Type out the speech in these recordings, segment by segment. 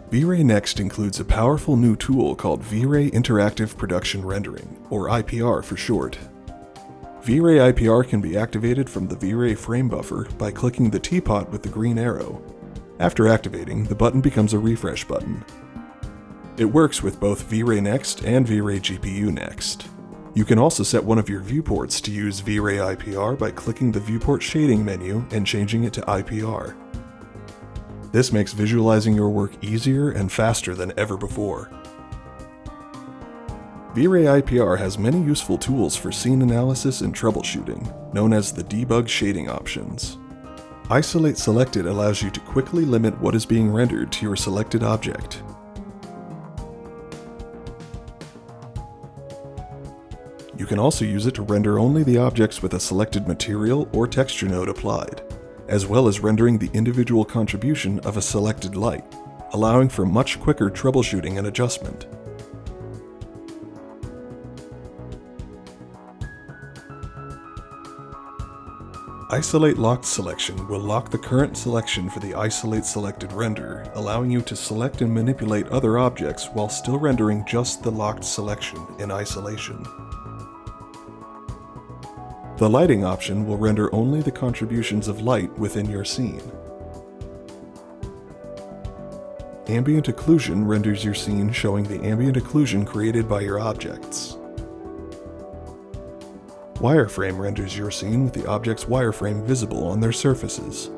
V-Ray Next includes a powerful new tool called V-Ray Interactive Production Rendering, or IPR for short. V-Ray IPR can be activated from the V-Ray frame buffer by clicking the teapot with the green arrow. After activating, the button becomes a refresh button. It works with both V-Ray Next and V-Ray GPU Next. You can also set one of your viewports to use V-Ray IPR by clicking the Viewport Shading menu and changing it to IPR. This makes visualizing your work easier and faster than ever before. V-Ray IPR has many useful tools for scene analysis and troubleshooting, known as the Debug Shading options. Isolate Selected allows you to quickly limit what is being rendered to your selected object. You can also use it to render only the objects with a selected material or texture node applied, as well as rendering the individual contribution of a selected light, allowing for much quicker troubleshooting and adjustment. Isolate Locked Selection will lock the current selection for the Isolate Selected render, allowing you to select and manipulate other objects while still rendering just the locked selection in isolation. The lighting option will render only the contributions of light within your scene. Ambient Occlusion renders your scene showing the ambient occlusion created by your objects. Wireframe renders your scene with the object's wireframe visible on their surfaces.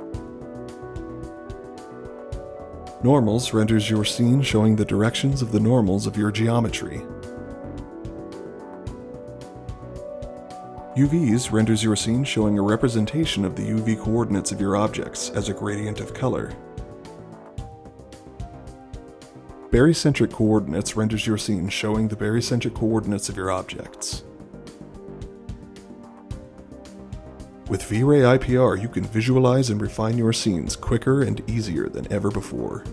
Normals renders your scene showing the directions of the normals of your geometry. UVs renders your scene showing a representation of the UV coordinates of your objects as a gradient of color. Barycentric Coordinates renders your scene showing the barycentric coordinates of your objects. With V-Ray IPR, you can visualize and refine your scenes quicker and easier than ever before.